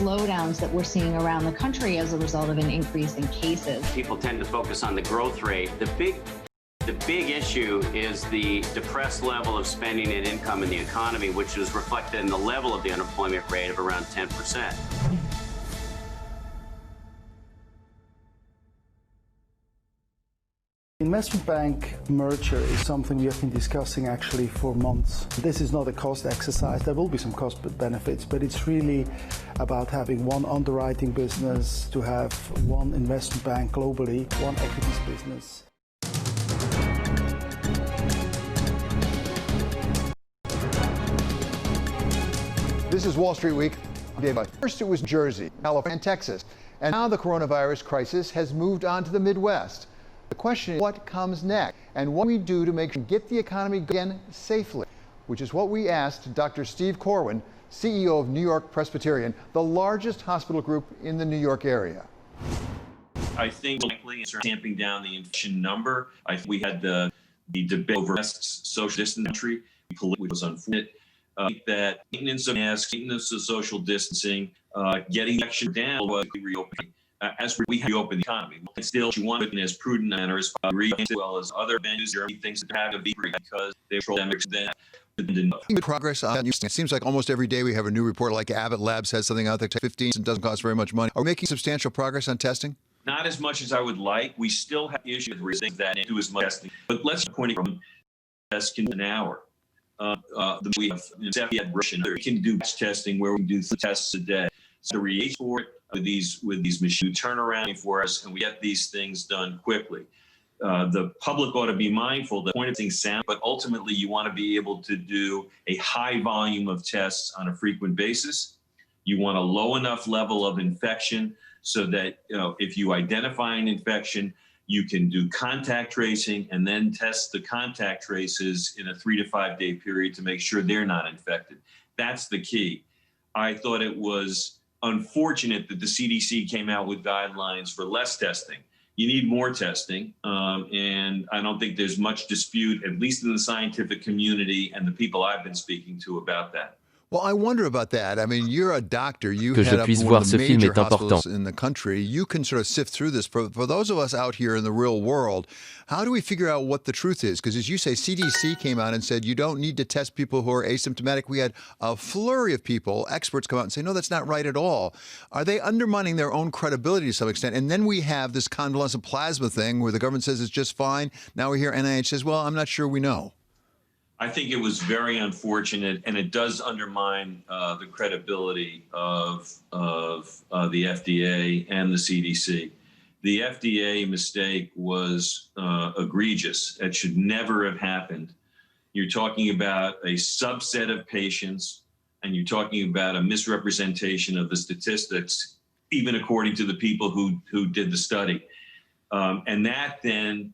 slowdowns that we're seeing around the country as a result of an increase in cases. People tend to focus on the growth rate. The big issue is the depressed level of spending and income in the economy, which is reflected in the level of the unemployment rate of around 10%. Investment bank merger is something we have been discussing actually for months. This is not a cost exercise. There will be some cost benefits, but it's really about having one underwriting business, to have one investment bank globally, one equities business. This is Wall Street Week. First it was Jersey, California, and Texas. And now the coronavirus crisis has moved on to the Midwest. The question is, what comes next? And what do we do to make sure we get the economy again safely? Which is what we asked Dr. Steve Corwin, CEO of New York Presbyterian, the largest hospital group in the New York area. I think likely in tamping down the infection number. I think we had the debate over social distancing, which was unfortunate. That maintenance of masks, maintenance of social distancing, getting infection down was reopening. As we reopen the economy, still you want it in as prudent manner as possible, as well as other venues. Germany thinks that have to be because they control pandemics. Then progress on it seems like almost every day we have a new report. Like Abbott Labs has something out there, 15, and doesn't cost very much money. Are we making substantial progress on testing? Not as much as I would like. We still have issues with things that do as much testing. But let's point from tests an hour. We have we can do batch testing where we do 3 tests a day. So the reagent for it with these machines turn around for us, and we get these things done quickly. The public ought to be mindful that point of things sound, but ultimately you want to be able to do a high volume of tests on a frequent basis. You want a low enough level of infection so that if you identify an infection, you can do contact tracing and then test the contact traces in a 3 to 5 day period to make sure they're not infected. That's the key. I thought it was unfortunate that the CDC came out with guidelines for less testing. You need more testing, and I don't think there's much dispute, at least in the scientific community and the people I've been speaking to, about that. Well, I wonder about that. I mean, you're a doctor. You Que je head up puisse one voir of ce the film major est important. hospitals in the country. You can sort of sift through this. For those of us out here in the real world, how do we figure out what the truth is? Because as you say, CDC came out and said you don't need to test people who are asymptomatic. We had a flurry of people, experts, come out and say, no, that's not right at all. Are they undermining their own credibility to some extent? And then we have this convalescent plasma thing where the government says it's just fine. Now we hear NIH says, well, I'm not sure we know. I think it was very unfortunate, and it does undermine the credibility of the FDA and the CDC. The FDA mistake was egregious. It should never have happened. You're talking about a subset of patients, and you're talking about a misrepresentation of the statistics, even according to the people who did the study. And that then,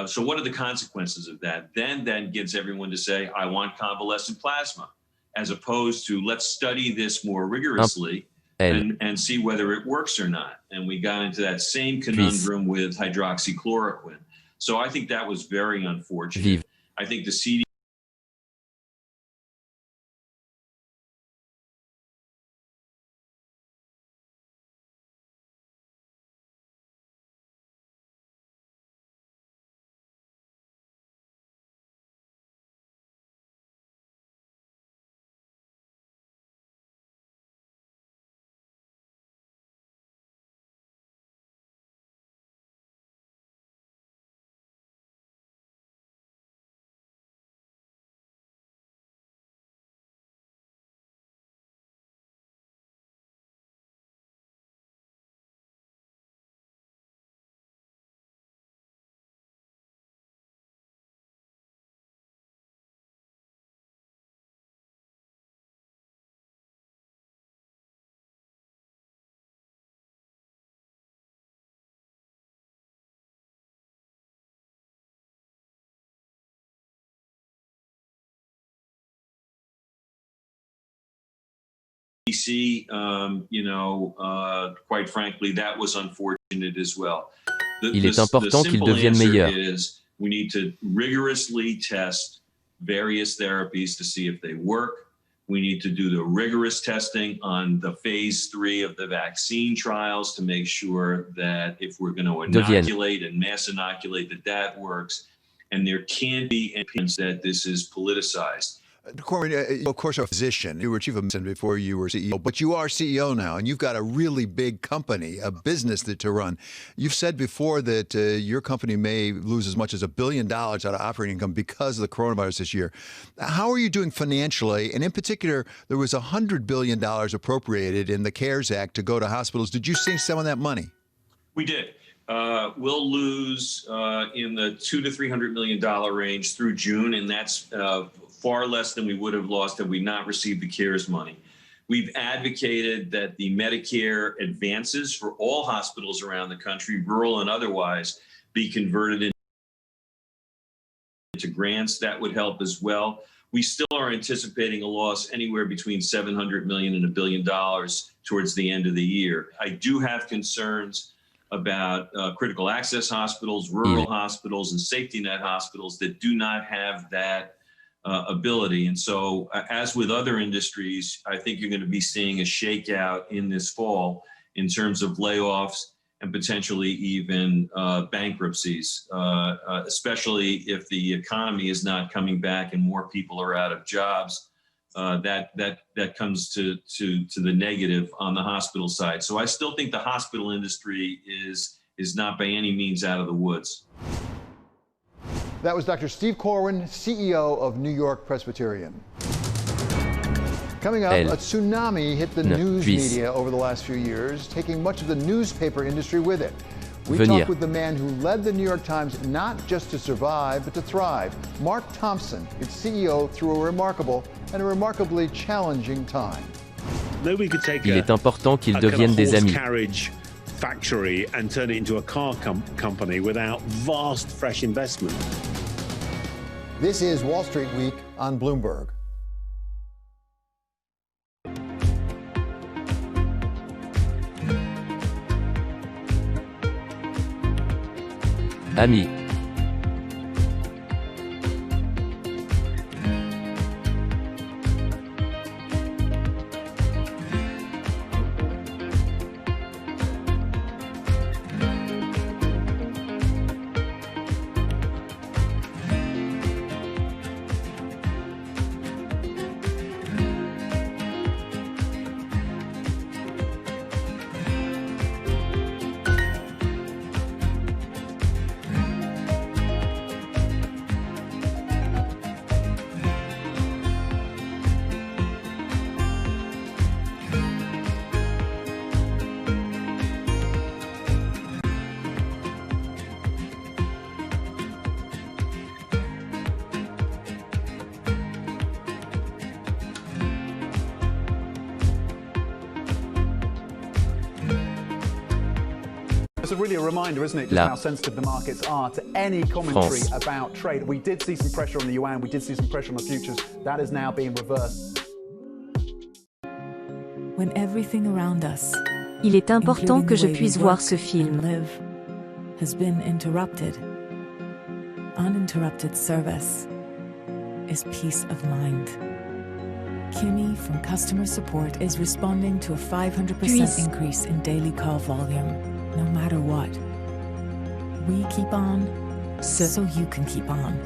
so what are the consequences of that? Then that gets everyone to say, I want convalescent plasma, as opposed to let's study this more rigorously and see whether it works or not. And we got into that same conundrum with hydroxychloroquine. So I think that was very unfortunate. I think the CDC quite frankly, that was unfortunate as well. Il est important qu'ils deviennent meilleurs. We need to rigorously test various therapies to see if they work. We need to do the rigorous testing on the phase 3 of the vaccine trials to make sure that if we're going to inoculate and mass inoculate, that works. And there can't be evidence that this is politicized. Corwin, of course, a physician. You were chief of medicine before you were CEO, but you are CEO now, and you've got a really big company, a business to run. You've said before that your company may lose as much as $1 billion out of operating income because of the coronavirus this year. How are you doing financially? And in particular, there was $100 billion appropriated in the CARES Act to go to hospitals. Did you see some of that money? We did. We'll lose in the $200 to $300 million range through June, and that's far less than we would have lost had we not received the CARES money. We've advocated that the Medicare advances for all hospitals around the country, rural and otherwise, be converted into grants. That would help as well. We still are anticipating a loss anywhere between $700 million and $1 billion towards the end of the year. I do have concerns about critical access hospitals, rural hospitals, and safety net hospitals that do not have that ability. And so, as with other industries, I think you're going to be seeing a shakeout in this fall in terms of layoffs and potentially even bankruptcies, especially if the economy is not coming back and more people are out of jobs. That comes to the negative on the hospital side. So I still think the hospital industry is not by any means out of the woods. That was Dr. Steve Corwin, CEO of New York Presbyterian. Coming up, a tsunami hit the news media over the last few years, taking much of the newspaper industry with it. We talked with the man who led the New York Times not just to survive, but to thrive. Mark Thompson, its CEO through a remarkable and a remarkably challenging time. Nobody could take Il est important qu'ils deviennent des amis. Carriage factory and turn it into a car company without vast fresh investment. This is Wall Street Week on Bloomberg. Amis. It's really a reminder, isn't it, just how sensitive the markets are to any commentary about trade. We did see some pressure on the yuan, we did see some pressure on the futures. That is now being reversed. When everything around us, il est important que je puisse voir ce film. Has been interrupted. Uninterrupted service is peace of mind. Kimmy from customer support is responding to a 500% increase in daily call volume. No matter what, we keep on so you can keep on.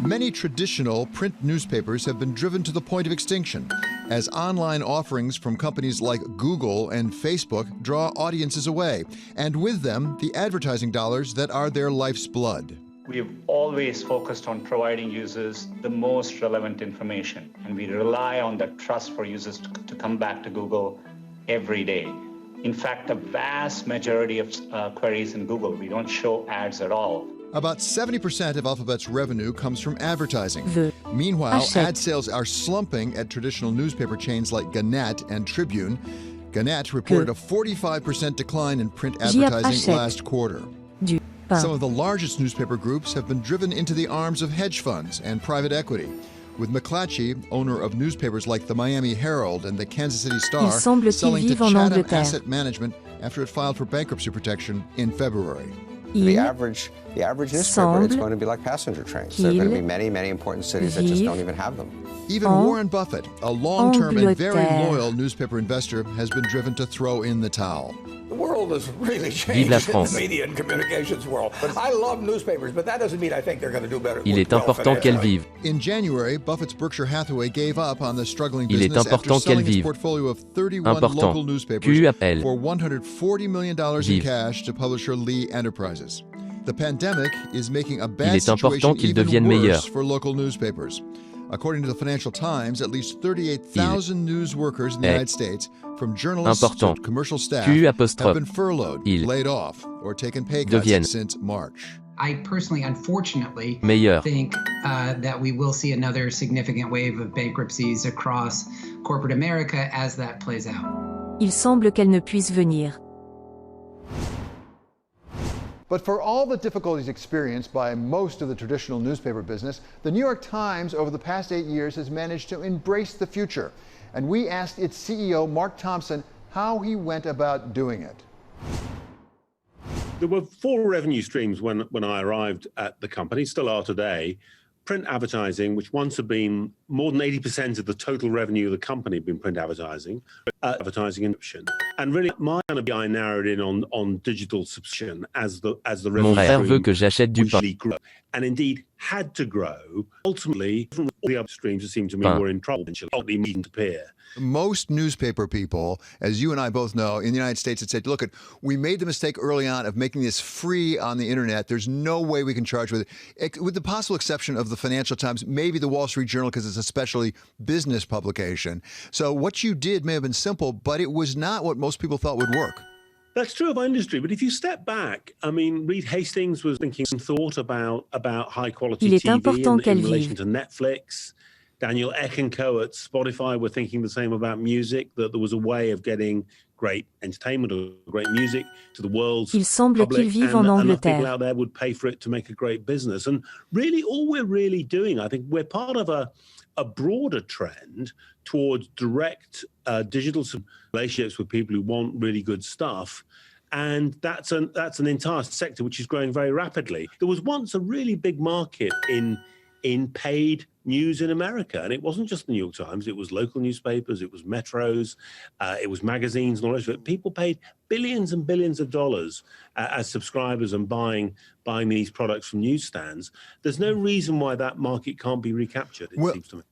Many traditional print newspapers have been driven to the point of extinction as online offerings from companies like Google and Facebook draw audiences away, and with them, the advertising dollars that are their life's blood. We've always focused on providing users the most relevant information, and we rely on that trust for users to come back to Google every day. In fact, the vast majority of queries in Google, we don't show ads at all. About 70% of Alphabet's revenue comes from advertising. Meanwhile, Achète. ad sales are slumping at traditional newspaper chains like Gannett and Tribune. Gannett reported a 45% decline in print advertising achète. last quarter. Du pain. Some of the largest newspaper groups have been driven into the arms of hedge funds and private equity, with McClatchy, owner of newspapers like the Miami Herald and the Kansas City Star, Il semble qu'il selling to vive en Chatham Angleterre. Asset Management after it filed for bankruptcy protection in February. The Il average newspaper, it's semble going to be like passenger trains. There are going to be many, many important cities that just don't even have them. Even en Warren Buffett, a long-term and very Angleterre. loyal newspaper investor, has been driven to throw in the towel. The world has really Vive la changed in France. the media and communications world. I love newspapers, but that doesn't mean I think they're going to do better. Il est important qu'elle vive. In January, Buffett's Berkshire Hathaway gave up on the struggling Il est business after important qu'elle selling its vive. portfolio of 31 Important. local newspapers QAppelle. for $140 million in Vive. cash to publisher Lee Enterprises. The pandemic is making a Il bad est important situation qu'ils even deviennent worse meilleurs. for local newspapers. According to the Financial Times, at least 38,000 news workers in the est United States, from journalists important. to commercial staff, Q have apostrophe. been furloughed, Il laid off, or taken pay cuts deviennent. since March. I personally, unfortunately, Meilleur. think that we will see another significant wave of bankruptcies across corporate America as that plays out. Il semble qu'elle ne puisse venir. But for all the difficulties experienced by most of the traditional newspaper business, the New York Times over the past 8 years has managed to embrace the future. And we asked its CEO, Mark Thompson, how he went about doing it. There were 4 revenue streams when I arrived at the company, still are today. Print advertising, which once had been more than 80% of the total revenue of the company had been print advertising and subscription. And really, I narrowed in on digital subscription as the Mon frère revenue veut que j'achète du pain. stream grew, and indeed had to grow. Ultimately, all the other streams, it seemed to me, Pain. were in trouble and needing to appear. Most newspaper people, as you and I both know, in the United States had said, look, we made the mistake early on of making this free on the internet. There's no way we can charge with it. With the possible exception of the Financial Times, maybe the Wall Street Journal, because it's a specially business publication. So what you did may have been simple, but it was not what most people thought would work. That's true of our industry, but if you step back, I mean, Reed Hastings was thinking some thought about high quality Il est TV important in qu'elle relation vive. to Netflix. Daniel Ek and co at Spotify were thinking the same about music, that there was a way of getting great entertainment or great music to the world's Il semble public, qu'il vive and en enough people Angleterre. out there would pay for it to make a great business. And really, all we're really doing, I think we're part of a broader trend towards direct digital relationships with people who want really good stuff. And that's an entire sector which is growing very rapidly. There was once a really big market in paid news in America, and it wasn't just the New York Times. It was local newspapers, it was metros, it was magazines, and all the rest of it. People paid billions and billions of dollars as subscribers and buying these products from newsstands. There's no reason why that market can't be recaptured, it seems to me.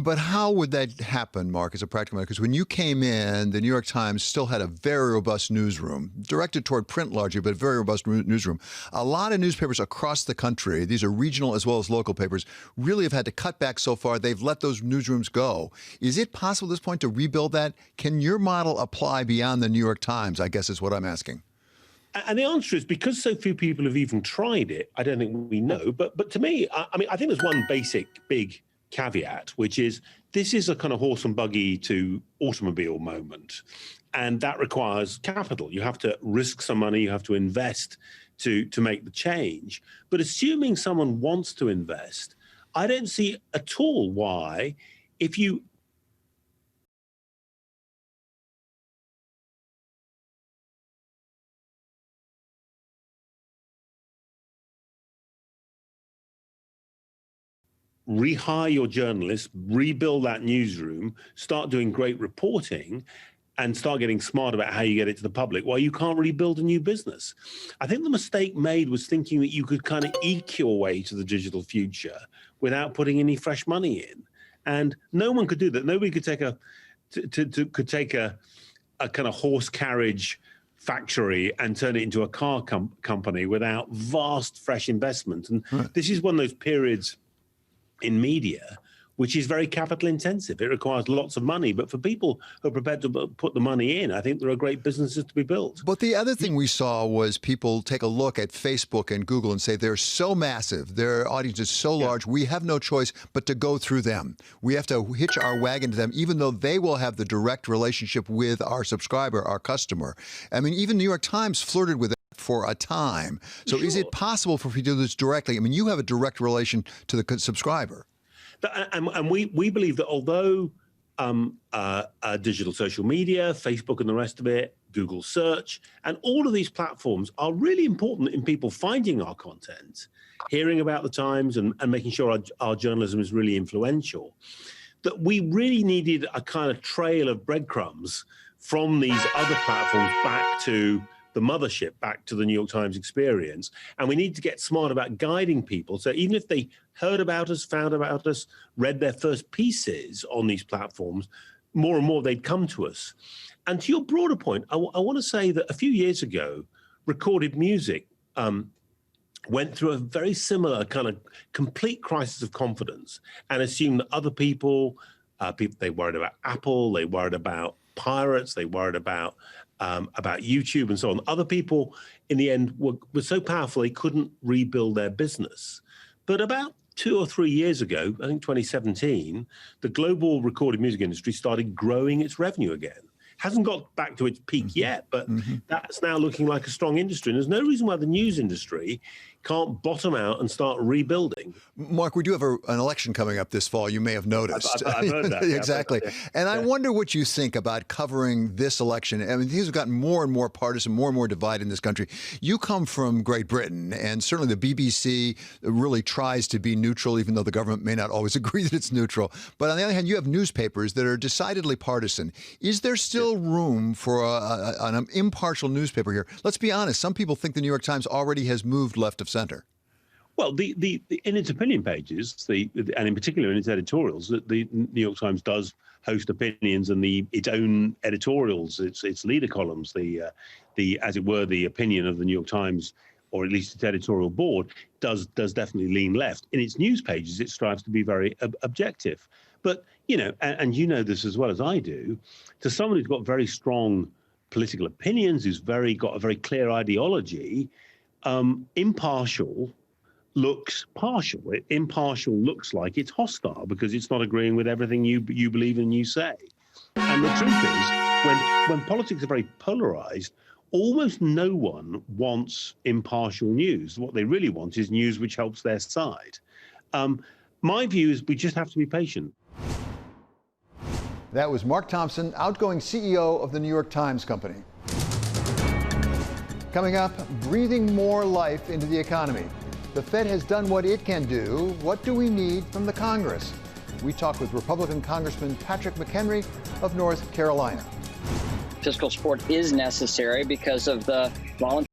But how would that happen, Mark, as a practical matter? Because when you came in, the New York Times still had a very robust newsroom, directed toward print largely, but very robust newsroom. A lot of newspapers across the country, these are regional as well as local papers, really have had to cut back so far. They've let those newsrooms go. Is it possible at this point to rebuild that? Can your model apply beyond the New York Times, I guess is what I'm asking. And the answer is, because so few people have even tried it, I don't think we know. But to me, I mean, I think there's one basic big caveat, which is this is a kind of horse and buggy to automobile moment. And that requires capital. You have to risk some money, you have to invest to make the change. But assuming someone wants to invest, I don't see at all why, if you rehire your journalists, rebuild that newsroom, start doing great reporting, and start getting smart about how you get it to the public, well, you can't really build a new business. I think the mistake made was thinking that you could kind of eke your way to the digital future without putting any fresh money in. And no one could do that. Nobody could take a kind of horse carriage factory and turn it into a car company without vast fresh investment. And this is one of those periods in media which is very capital intensive. It requires lots of money. But for people who are prepared to put the money in, I think there are great businesses to be built. But the other thing we saw was people take a look at Facebook and Google and say they're so massive, their audience is so large, we have no choice but to go through them. We have to hitch our wagon to them, even though they will have the direct relationship with our subscriber, our customer. I mean, even New York Times flirted with it for a time. So is it possible for people to do this directly? I mean, you have a direct relation to the subscriber. And we believe that although digital social media, Facebook and the rest of it, Google search, and all of these platforms are really important in people finding our content, hearing about the Times and making sure our journalism is really influential, that we really needed a kind of trail of breadcrumbs from these other platforms back to the mothership, back to the New York Times experience. And we need to get smart about guiding people. So even if they heard about us, found about us, read their first pieces on these platforms, more and more they'd come to us. And to your broader point, I want to say that a few years ago, recorded music went through a very similar kind of complete crisis of confidence and assumed that other people, they worried about Apple, they worried about pirates, they worried about YouTube and so on. Other people, in the end, were so powerful they couldn't rebuild their business. But about 2 or 3 years ago, I think 2017, the global recorded music industry started growing its revenue again. Hasn't got back to its peak yet, but that's now looking like a strong industry. And there's no reason why the news industry can't bottom out and start rebuilding. Mark, we do have an election coming up this fall. You may have noticed. I've heard that. Exactly. And I wonder what you think about covering this election. I mean, things have gotten more and more partisan, more and more divided in this country. You come from Great Britain, and certainly the BBC really tries to be neutral, even though the government may not always agree that it's neutral. But on the other hand, you have newspapers that are decidedly partisan. Is there still room for an impartial newspaper here? Let's be honest. Some people think the New York Times already has moved left of center. Well, in its opinion pages, and in particular in its editorials, the New York Times does host opinions and its own editorials, its leader columns, as it were, the opinion of the New York Times, or at least its editorial board, does definitely lean left. In its news pages, it strives to be very objective. But and you know this as well as I do, to someone who's got very strong political opinions, who's got a very clear ideology, impartial looks partial. Impartial looks like it's hostile because it's not agreeing with everything you believe and you say. And the truth is, when politics are very polarized, almost no one wants impartial news. What they really want is news which helps their side. My view is we just have to be patient. That was Mark Thompson, outgoing CEO of the New York Times Company. Coming up, breathing more life into the economy. The Fed has done what it can do. What do we need from the Congress? We talk with Republican Congressman Patrick McHenry of North Carolina. Fiscal support is necessary because of the voluntary